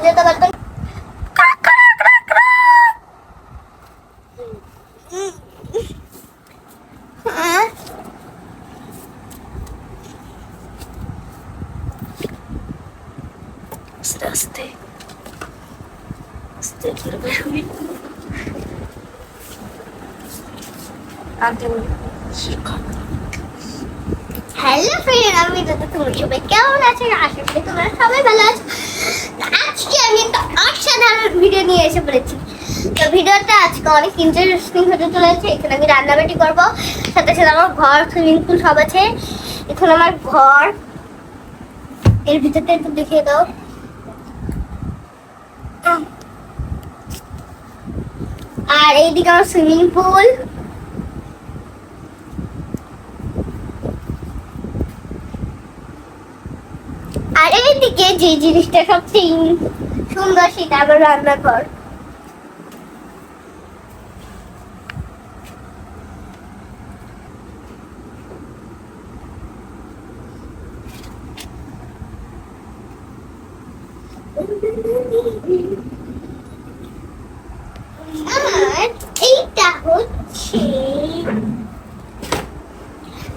যেতে পারতাম। আস্তে আস্তে আস্তে করে শুনি। হ্যালো ফ্রেন্ড, আমি দাদা, তোমরা সবাই কেমন আছেন? আশা করি তোমরা সবাই ভালো আছো। আজকে আমি একটা অসাধারণ ভিডিও নিয়ে এসে পড়েছি। তো ভিডিওটা আজকে অনেক ইন্টারেস্টিং হতে চলেছে। এখানে আমি রান্নাবাটি করবো, সাথে সাথে আমার ঘর, সুইমিং পুল সব আছে। এখন আমার ঘর, এর ভিতরটা একটু দেখিয়ে দাও। আর এইদিকে আমার সুইমিং পুল। আর এইদিকে যে জিনিসটা সবচেয়ে সুন্দর, সেটা আমার রান্নাঘর।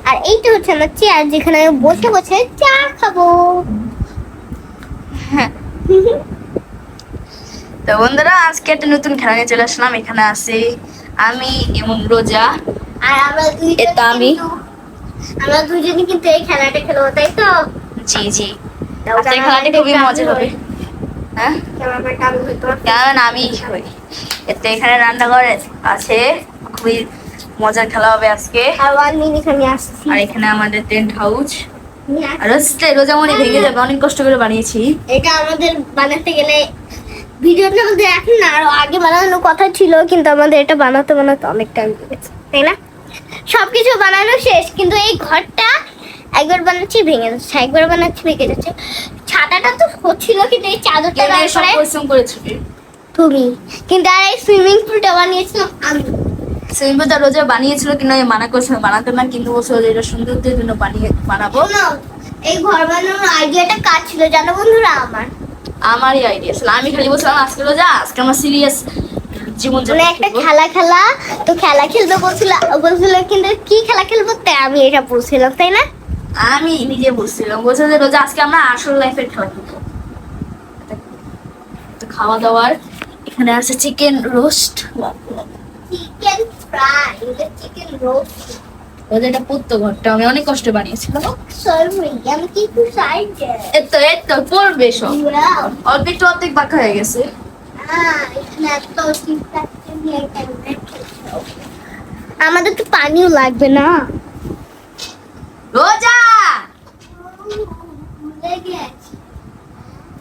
আর এইটা হচ্ছে আমার চেয়ার, যেখানে আমি বসে বসে চা খাবো। তো বন্ধুরা, আজকে একটা নতুন খেলা নিয়ে চলে আসলাম। এখানে আছি আমি এবং রোজা। আর আমরা দুজনই কিন্তু এই খেলাটা খেলবো, তাই তো? জি জি, আজকে খেলাটি খুবই মজার হবে। হ্যাঁ, কারণ আমি হই এতে। এখানে রান্নাঘর আছে, খুবই মজার খেলা হবে আজকে। আর 1 মিনিট আমি আসছি। আর এখানে আমাদের টেন্ট হাউস। আর রোজামণি ভেঙে যাবে, অনেক কষ্ট করে বানিয়েছি। এটা আমাদের বানাতে গেলে ভিডিওটা আমাদের এখন না, আরো আগে বানানোর কথা ছিল, কিন্তু আমাদের এটা বানাতে বানাতে অনেক টাইম লেগেছে, তাই না? সবকিছু বানানো শেষ, কিন্তু এই ঘরটা একবার বানাচ্ছি ভেঙে যাচ্ছে, একবার বানাচ্ছি ভেঙে যাচ্ছে। ছাতাটা তো হচ্ছিল, কিন্তু এই চাদরটা সব পরিশ্রম করেছি তুমি। কিন্তু আর এই সুইমিং পুলটা বানিয়েছিলাম আমি। সুইমিং পুলটা রোজা বানিয়েছিল, কিন্তু আমি মানা করছিল বানাতে না, কিন্তু বলছিল যে এটা সৌন্দর্যের জন্য বানাবো। এই ঘর বানানোর আইডিয়াটা কার ছিল জানো বন্ধুরা? আমারই আইডিয়া ছিল। আমি খালি বলছিলাম আজকে রোজা, আজকে আমার সিরিয়াস জীবন মানে একটা খেলা তো খেলা খেলতে বলছিল, কিন্তু কি খেলা খেলবো তাই আমি এটা বলছিলাম, তাই না? আমি নিজে বলছিলাম, বলছে যে রোজা আজকে আমরা আসল লাইফের খেলা খেলবো। তো খাওয়া দাওয়ার এখানে আছে chicken roast, chicken fry, chicken roast. ওদের এটা পুত্ত ঘরটা আমি অনেক কষ্ট বানিয়েছিলাম। সরি, আমি কি একটু সাইড এত পড়বে সব, অল্প একটু অর্ধেক বাঁকা হয়ে গেছে। আমাদের তো পানিও লাগবে না। রোজা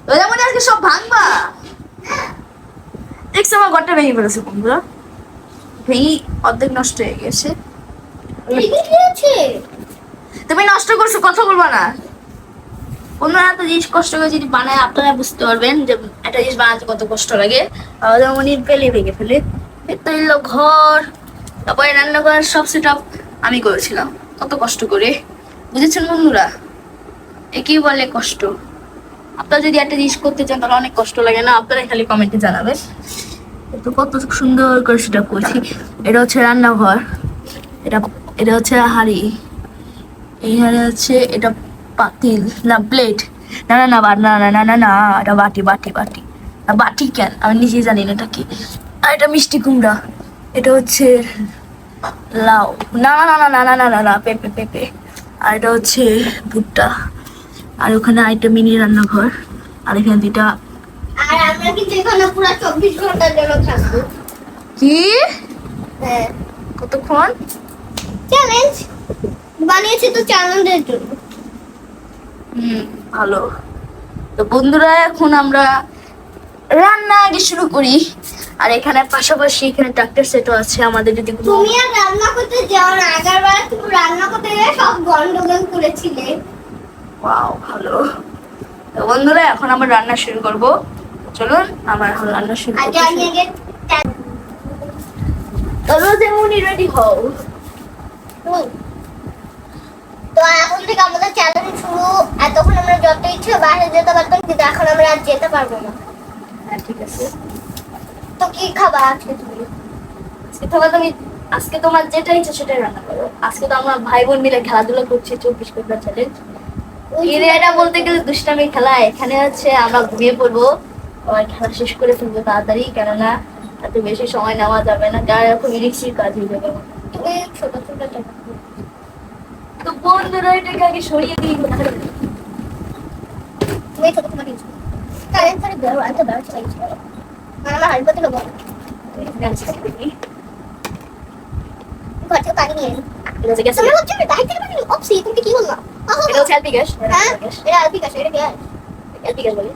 রোজা মনে আজকে সব ভাঙবা। দেখছো আমার ঘরটা ভেঙে পড়েছে বন্ধুরা, ভেঙে অর্ধেক নষ্ট হয়ে গেছে। তুমি নষ্ট করছো, কথা বলবা না। অন্যরা তো জিনিস কষ্ট করে যদি বানায়, আপনারা বুঝতে পারবেন যে একটা জিনিস বানাতে কত কষ্ট লাগে। যেমন পেলে ভেঙে ফেলে। তো এলো ঘর, তারপরে রান্নাঘর সব সেট আপ আমি করেছিলাম কত কষ্ট করে, বুঝেছেন বন্ধুরা? একেই বলে কষ্ট। আপনারা যদি একটা জিনিস করতে চান তাহলে অনেক কষ্ট লাগে না? আপনারা খালি কমেন্টে জানাবেন। তো কত সুন্দর করে সেটা করছি। এটা হচ্ছে রান্নাঘর, এটা হচ্ছে হাঁড়ি, এইখানে হচ্ছে এটা পাতিল না প্লেট, না না না না না না না না এটা বাটি বাটি বাটি। বাটি কেন আমি নিজেই জানি না এটা কি। আর এটা মিষ্টি কুমড়া, এটা হচ্ছে লাউ, না না না না না না না না পেঁপে পেঁপে। আর এটা হচ্ছে ভুট্টা। আর ওখানে আরেকটা মিনি রান্নাঘর। আর এখানে দুইটা। আর আমরা কিন্তু এখানে পুরো 24 ঘন্টার জন্য থাকবো। কি? হ্যাঁ, কতক্ষণ? চ্যালেঞ্জ বানিয়েছি তো চ্যালেঞ্জের জন্য। ভালো। তো বন্ধুরা, এখন আমরা রান্না আগে শুরু করি। আর এখানে পাশাপাশি এখানে ট্রাক্টর সেটও আছে আমাদের। যদি তুমি আর রান্না করতে যাও না, আগেরবার তুমি রান্না করতে গিয়ে সব গন্ডগোল করেছিলে। ওয়াও, ভালো। তো বন্ধুরা, এখন আমরা রান্না শুরু করব। চলুন আমরা এখন রান্না শুরু করি। চলো যেমনই রেডি হও। তো এখন থেকে আমাদের চ্যালেঞ্জ শুরু। এতক্ষণ আমরা যত ইচ্ছে বাইরে যেতে পারতাম, কিন্তু এখন আমরা আর যেতে পারবো না। হ্যাঁ ঠিক আছে। তো কি খাবা আজকে তুমি? আজকে তোমার যেটা ইচ্ছে সেটাই রান্না করো। আজকে তো আমরা ভাই বোন মিলে খেলাধুলা করছি 24 ঘন্টা চ্যালেঞ্জ। এটা বলতে গেলে দুষ্টামি খেলা। এখানে হচ্ছে আমরা ঘুমিয়ে পড়বো, আর খেলা শেষ করে ফেলবো তাড়াতাড়ি, কেননা এত বেশি সময় নেওয়া যাবে না, কারণ এখন রিক্সির কাজ হয়ে যাবে। তুমি ছোট ছোট টাকা তো বন্ধুরা এটাকে আগে সরিয়ে দিই কোথায়। তুমি ছোট ছোট কিছু কারেন্ট করে বেরো আনতে বেরো চাই আমার হাড়িতে লোক ঘর থেকে পানি নিয়ে এটা হচ্ছে গ্যাস। তুমি হচ্ছে বাইরে থেকে পানি অপসি তুমি কি বললা এটা হচ্ছে এলপি গ্যাস। হ্যাঁ এটা আলপি কাছে এটা গ্যাস এলপি গ্যাস বলে।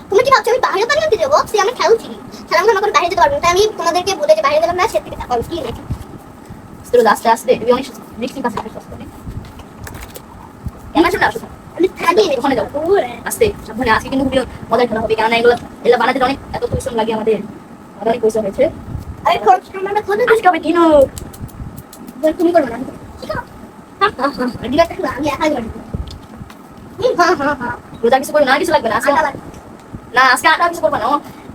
তুমি কি ভাবছো আমি বাইরে পানি আনতে যাবো অপসি আমি খেলছি খেলাম না করে বাইরে যেতে পারবো না তাই আমি তোমাদেরকে বলে যে বাইরে গেলাম না সে থেকে থাকো কি নাকি তো আস্তে আস্তে তুমি অনেক রিক্সি কাজ করতে হবে। কেমন শুনে আসো আমি থাকি ওখানে যাও আস্তে সাবধানে। আজকে কিন্তু খুবই মজার খেলা হবে, কেননা এগুলো বানাতে অনেক এত পরিশ্রম লাগে আমাদের, অনেক পয়সা হয়েছে। আরে খরচ আমরা খরচ আজকে হবে কিনো তুমি করবে না দিবাটা শুধু আমি একাই করব হ্যাঁ হ্যাঁ হ্যাঁ রোজা কিছু করে না, কিছু লাগবে না আজকে। না আজকে আটা কিছু করবো না।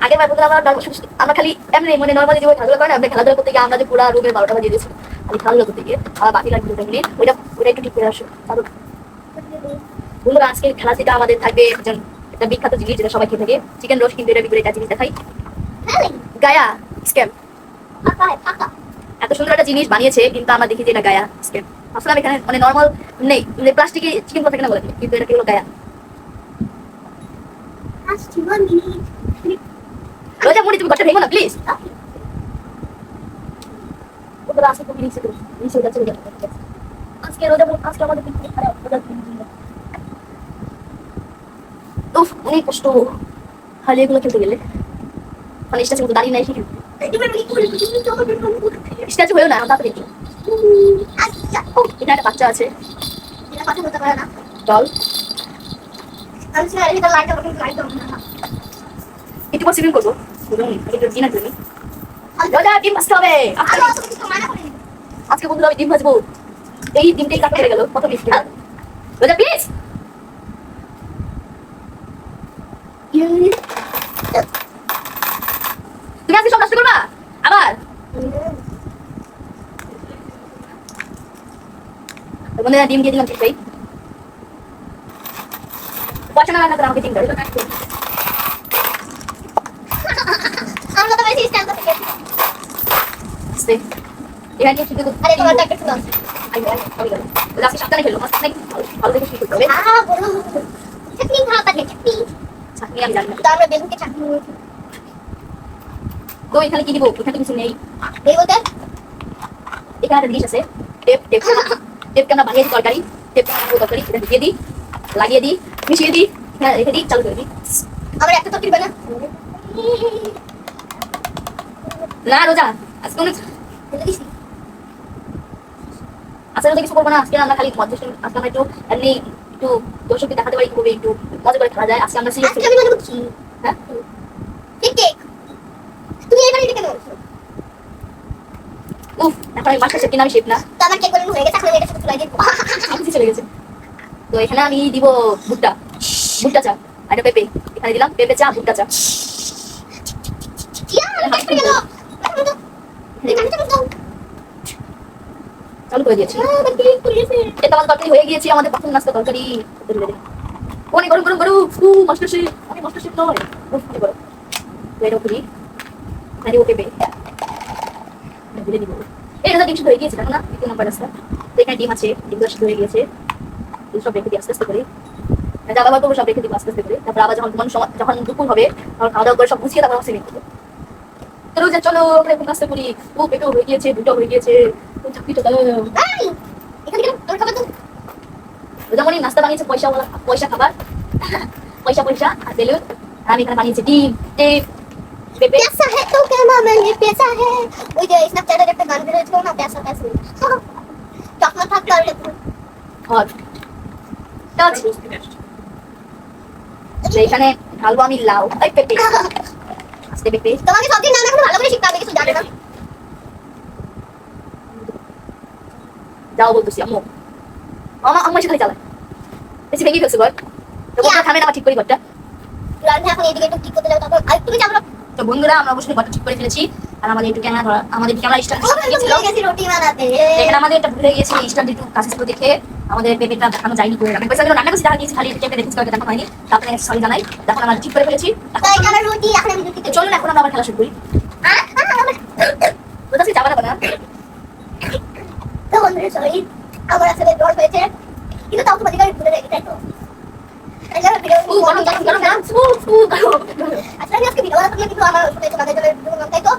আগের বার বলতে আমরা খালি এমনি মানে নর্মালি যে খেলাধুলা করে না, আমরা খেলাধুলা করতে গিয়ে আমরা যে পুরা রুমের 12টা বাজিয়ে দিয়েছি খালি খেলাধুলা করতে গিয়ে। আবার বাকি লাগবে 2 মিনিট, ওইটা একটু ঠিক করে আসো। তারপর বন্ধুরা আজকে খেলা যেটা আমাদের থাকবে একজন একটা বিখ্যাত জিনিস যেটা সবাই খেয়ে থাকে, চিকেন রোস্ট। কিন্তু এটা ভিতরে একটা জিনিস দেখাই, গায়া স্ক্যাম। ফাঁকা এত সুন্দর একটা জিনিস বানিয়েছে কিন্তু আমরা দেখি যে এটা গায়া স্ক্যাম। আসলে এখানে মানে নর্মাল নেই, প্লাস্টিকে চিকেন কথা কেন বলে, কিন্তু এটা কি হলো গায়া। আসছি 1 মিনিট রোজা মুড়ি তুমি ঘরটা ভেঙো না প্লিজ। ওদের আজকে তুমি নিচে যাচ্ছে আজকে রোজা আজকে আমাদের উফ অনেক কষ্ট খালি এগুলো খেলতে গেলে। মানে স্ট্যাচু মতো দাঁড়িয়ে নাই সেখানে স্ট্যাচু হয়েও না তাড়াতাড়ি। এটা একটা বাচ্চা আছে এটা কথা বলতে পারে না চল আমি স্যার এটা লাইটটা বন্ধ লাইট দাও না একটু পর সিভিল করবো ডিনার জন্য। রোজা ডিম ভাজতে হবে আজকে। বন্ধুরা আমি ডিম ভাজবো, এই ডিমটাই কাট করে গেল কত মিষ্টি। রোজা প্লিজ তুমি আজকে সব নষ্ট করবা আবার। বন্ধুরা ডিম দিয়ে দিলাম ঠিকই, পয়সা না লাগাতে আমাকে ডিম দাও। আমরা তো বেশি স্ট্যান্ড করতে গেছি আস্তে এখানে শুধু আরে তোমার তো একটা দাও আজকে সাবধানে খেলো, ভালো দেখে শুরু করতে হবে। বলো চাটনি খাওয়া থাকে চাটনি চাটনি আমি জানি না তো আমরা বেগুনকে চাটনি তো এখানে কি দিব, এখানে কিছু নেই। বেগুনতে এখানে একটা জিনিস আছে টেপকে আমরা বানিয়ে দিই তরকারি, তরকারি এটা দিয়ে দিই, লাগিয়ে দিই, মিশিয়ে দিই, হ্যাঁ রেখে দিই, চালু করে দিই। আমার একটা তরকারি বানা না রোজা আজকে অনেক আচ্ছা রোজা কিছু করবো না আজকে। আমরা খালি মজা আজকে আমরা একটু এমনি একটু দর্শককে দেখাতে পারি কিভাবে একটু মজা করে খেলা যায়। আজকে আমরা সিরিয়াস আজকে আমি বানাবো কি হ্যাঁ কেক কেক তুমি এই বাড়িতে কেন উফ এখন আমি মাস্টার শেফ কিনা আমি শেফ না, তো আমার কেক বানানো হয়ে গেছে এখন এটা শুধু তুলাই দেবো আমি চলে গেছে। তো এখানে আমি দিব ভুট্টা চা আর একটা পেঁপে, এখানে দিলাম পেঁপে চা ভুট্টা চা। চালু করে দিয়েছি। এটা আমাদের তরকারি হয়ে গিয়েছে, আমাদের প্রথম নাস্তা তরকারি। অনেক গরম গরম গরম মাস্টার শেফ, আমি মাস্টার শেফ নয় অনেক গরম। তো এটা করি মানে ও পেঁপে ভুলে দিব। এই রাজা ডিম শুধু হয়ে গিয়েছে দেখো না, 2 নম্বর রাস্তা। তো এখানে ডিম আছে, ডিমগুলো শুধু হয়ে গিয়েছে, সব রেখে দিই আস্তে আস্তে করে। যা ব্যবহার করবো সব রেখে দিব আস্তে আস্তে করে। তারপর আবার যখন দুপুর হবে তখন খাওয়া দাওয়া করে সব গুছিয়ে তারপর সিলিং করবো। রোজা চলো আমরা এখন নাস্তা করি। ও পেঁপেও হয়ে গিয়েছে, ভুট্টাও হয়ে গিয়েছে, চাকরিটা দাও। যেমন নাস্তা বানিয়েছে পয়সা খাবার পয়সা আর বেলুন। আমি এখানে বানিয়েছি ডিম টেপ পেঁপে। पैसा है तो क्या मामा ये पैसा है ওই যে স্ন্যাপচ্যাটে একটা গান বের হয়েছিল না पैसा पैसा চকলেট থাকলে আর আর আছে এখানে ঢালবো আমি লাউ এই পেঁপে আস্তে পেঁপে। তোমাকে সব দিন নাম এখন ভালো করে শিখতে হবে কিছু জানে না যাও বলতেছি আম্মু আম্মা সাথে চালায় বেশি ভেঙে ফেলছে ঘর। তো বন্ধুরা থামে না ঠিক করি ঘরটা। রান্না এখন এদিকে একটু ঠিক করতে যাবো, তখন আরেকটু যাবো। তো বন্ধুরা আমরা অবশ্যই ঘরটা ঠিক করে ফেলেছি। আর আমাদের একটু ক্যামেরা ধরা, আমাদের ক্যামেরা স্ট্যান্ড গিয়েছিল, গেছি রুটি বানাতে। এখানে আমাদের একটা ভুলে গিয়েছি স্ট্যান্ড একটু কাছে ছিল দেখে আমাদের পেঁপেটা দেখানো যায়নি করে। আমি পয়সা দিলাম রান্না করছি, দেখা গিয়েছি খালি পেঁপে দেখেছি, কাউকে দেখানো হয়নি। তারপরে সরি জানাই, এখন আমরা ঠিক করে ফেলেছি। তো এই আমার রুটি এখন আমি রুটি চলুন এখন আমরা আবার খেলা শুরু করি। কোথা থেকে যাবা না? তো বন্ধুরা সরি আমার আসলে জ্বর হয়েছে, কিন্তু তাও তোমাদের আমি ভুলে রেখে তাই তো। আচ্ছা আমি আজকে ভিডিও বানাতে কিন্তু আমার শুনে তোমাদের জন্য ভিডিও বানাতে তো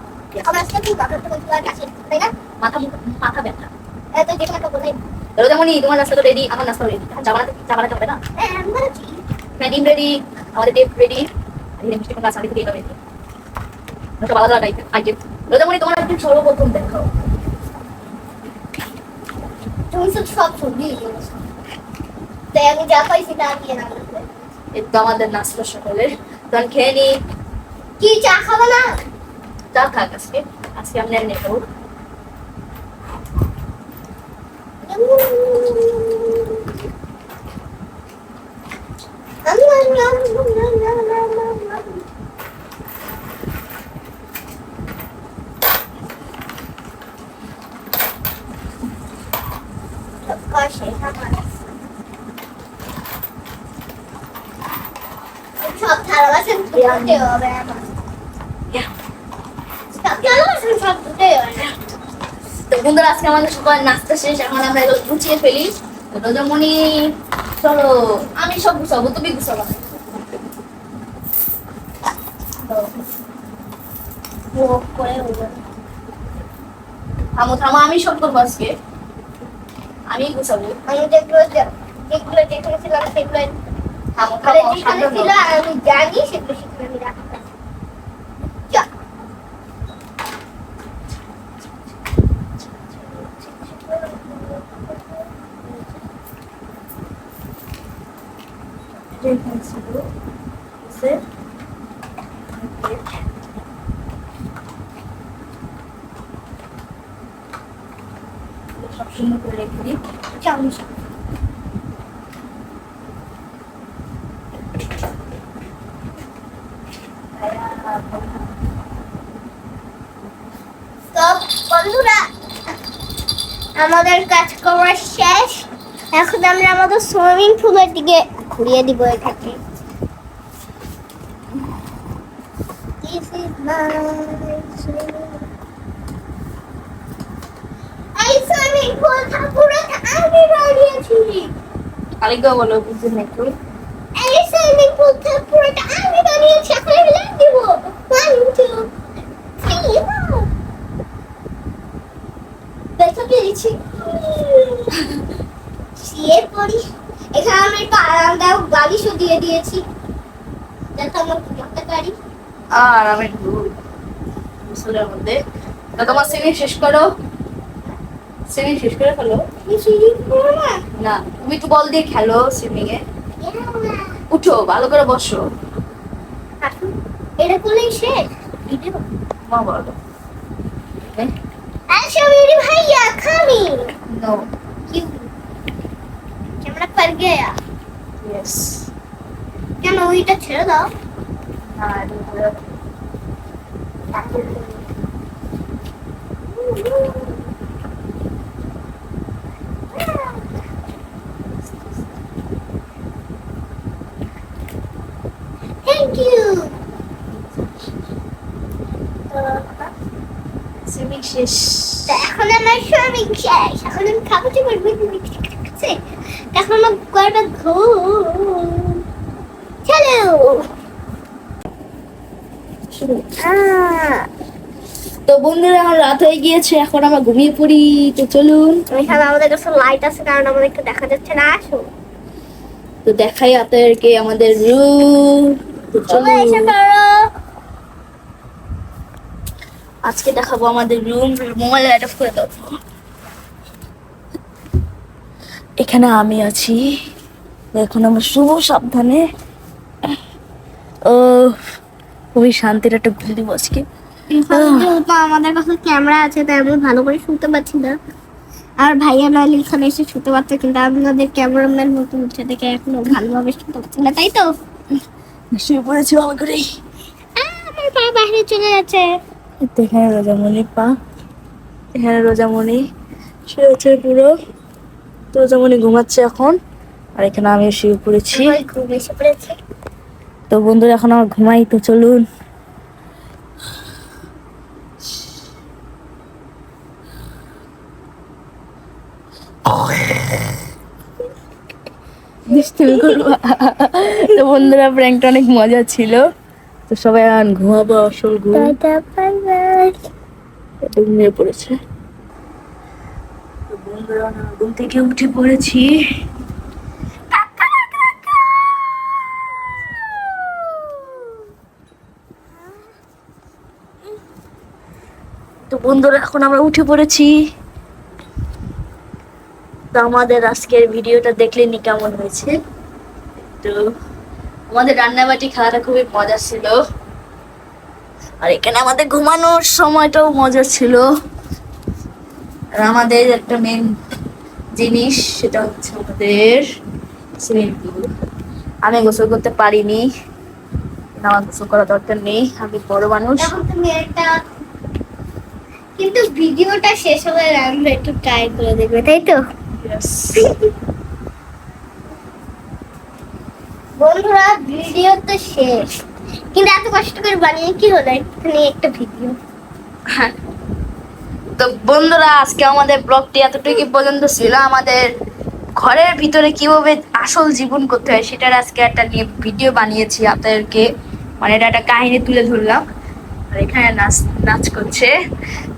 আমার আজকে খুব ভালো তোমার কাছে তাই না? মাথা ব্যথা। তো যেটা একটা বলে রোজামণি তোমার নাস্তা তো রেডি, আমার নাস্তা রেডি। যাবা হবে না? হ্যাঁ আমি বলেছি হ্যাঁ ডিম রেডি, আমাদের টেপ রেডি, আর এই মিষ্টি কুমড়া সাথে দিয়ে রেডি। একটা আলাদা টাইপের আইটেম। রোজামণি তোমার একটু সর্বপ্রথম দেখাও। তুমি সব সবজি দিয়েছো, তাই আমি যা পাইছি তা দিয়ে রান্না করে। এই তো আমাদের নাস্তা সকলের। তখন খেয়ে নি। কি চা খাবো না? চা থাক আজকে, আজকে আমরা এমনি খাবো। সব থালা বাসন ধুতে হবে আমার। সব থালা বাসন সব ধুতে হবে। তো বন্ধুরা আজকে আমাদের সকাল নাস্তা শেষ, এখন আমরা এগুলো গুছিয়ে ফেলি। তো রোজামণি চলো, আমি সব গুছাবো, তুমি গুছাবো। থামো থামো, আমি সব করবো আজকে, আমি গুছাবো। আমি যেগুলো যেখানে ছিলাম সেগুলো থামো মানে থামো, যেখানে সাবধানে। ছিল আমি জানি সেগুলো সেখানে আমি রাখতাম। চল। সব সুন্দর করে রেখে দিই। চামচ। তো বন্ধুরা আমাদের কাজ করা শেষ, এখন আমরা আমাদের সুইমিং পুলের দিকে ঘুরিয়ে দিব এটাকে। This is my swimming. এই সুইমিং পুল ঠাকুরটা আমি বানিয়েছি। আরেকটা বলো, বুঝতে না একটু। এই সুইমিং পুল ঠাকুরটা আমি বানিয়েছি, এখন আমি লাইট দিব। 1 2 3 দেখো পেরেছি। শুয়ে পড়ি। এখানে আমি একটা আরামদায়ক বালিশও দিয়ে দিয়েছি যাতে আমরা ঘুমাতে পারি। আর আমি গোসলের মধ্যে। তো তোমার সুইমিং শেষ করো, সুইমিং শেষ করে ফেলো। আমি সুইমিং করবো না। না তুমি তো বল দিয়ে খেলো সুইমিং এ। উঠো ভালো করে বসো। আসুন, এটা করলেই শেষ। ভিডিও মা বলো। আচ্ছা মেরি ভাইয়া খামি নো क्यों कैमरा पर गया ইয়েস কেন ওইটা ছেড়ে দাও। না থ্যাংক ইউ। সুইমিং শেষ। এখন আমার সুইমিং শেষ, এখন আমি খাবো যে বলবো এখন আমার করবে ঘুম। চলো শুরু। তো বন্ধুরা এখন রাত হয়ে গিয়েছে, এখন আমরা ঘুমিয়ে পড়ি। তো চলুন। এখানে আমাদের কাছে লাইট আছে কারণ আমাদের একটু দেখা যাচ্ছে না। আসো তো দেখাই আপনাদেরকে আমাদের রুম। তো চলে এসে চলুন। করো। আজকে দেখাবো আমাদের রুম। মোবাইল লাইট অফ করে দাও। এখানে আমি আছি, এখন আমরা শুভ সাবধানে। ও খুবই শান্তির একটা ঘুম দিব আজকে। যেহেতু আমাদের কাছে ক্যামেরা আছে তাই আমি ভালো করে শুনতে পাচ্ছি না, আর ভাইয়া নাহলে এখানে এসে শুতে পারতো, কিন্তু আপনাদের ক্যামেরাম্যান মতো উঠে থেকে এখনো ভালোভাবে শুনতে পাচ্ছি না, তাই তো? শুয়ে পড়েছি ভালো করেই। আমার পা বাইরে চলে যাচ্ছে। এখানে রোজামণি পা, এখানে রোজামণি শুয়ে আছে পুরো। তো রোজামণি ঘুমাচ্ছে এখন, আর এখানে আমি শুয়ে পড়েছি। আমার ঘুম এসে পড়েছে। তো বন্ধুরা এখন আমার ঘুমাই, তো চলুন। দুষ্টুমি করবা। তো বন্ধুরা প্র্যাঙ্কটা অনেক মজা ছিল। তো সবাই এখন ঘুমাবো, আসল ঘুম। Tata bye bye. একটু ঘুমিয়ে পড়েছে। তো বন্ধুরা না ঘুম থেকে উঠে পড়েছি। তো বন্ধুরা এখন আমরা উঠে পড়েছি। তো আমাদের আজকের ভিডিওটা দেখলেনি কেমন হয়েছে। তো আমাদের রান্নাবাটি খাওয়াটা খুবই মজা ছিল, আর এখানে আমাদের ঘুমানোর সময়টাও মজা ছিল। আর আমাদের একটা মেন জিনিস, সেটা হচ্ছে আমাদের সুইমিং পুল। আমি গোসল করতে পারিনি, আমার গোসল করার দরকার নেই, আমি বড় মানুষ। এখন তুমি একটা, কিন্তু ভিডিওটা শেষ হলে আমরা একটু ট্রাই করে দেখবে, তাই তো? Yes. বন্ধুরা ভিডিও তো শেষ, কিন্তু এত কষ্ট করে বানিয়ে কি হলো, একটুখানি একটা ভিডিও। হ্যাঁ। তো বন্ধুরা আজকে আমাদের ব্লগটি এতটুকু পর্যন্ত ছিল। আমাদের ঘরের ভিতরে কিভাবে আসল জীবন করতে হয় সেটার আজকে একটা নিয়ে ভিডিও বানিয়েছি আপনাদেরকে, মানে এটা একটা কাহিনী তুলে ধরলাম। আর এখানে নাচ নাচ করছে।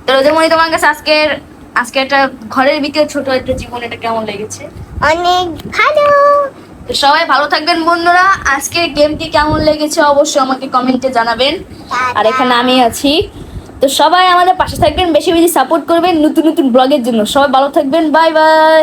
তো রোজামণি, তোমার কাছে আজকে একটা ঘরের ভিতরে ছোট একটা জীবন, এটা কেমন লেগেছে? অনেক ভালো। তো সবাই ভালো থাকবেন বন্ধুরা। আজকের গেমটি কেমন লেগেছে অবশ্যই আমাকে কমেন্টে জানাবেন। আর এখানে আমি আছি। তো সবাই আমাদের পাশে থাকবেন, বেশি বেশি সাপোর্ট করবেন নতুন নতুন ব্লগের জন্য। সবাই ভালো থাকবেন, বাই বাই।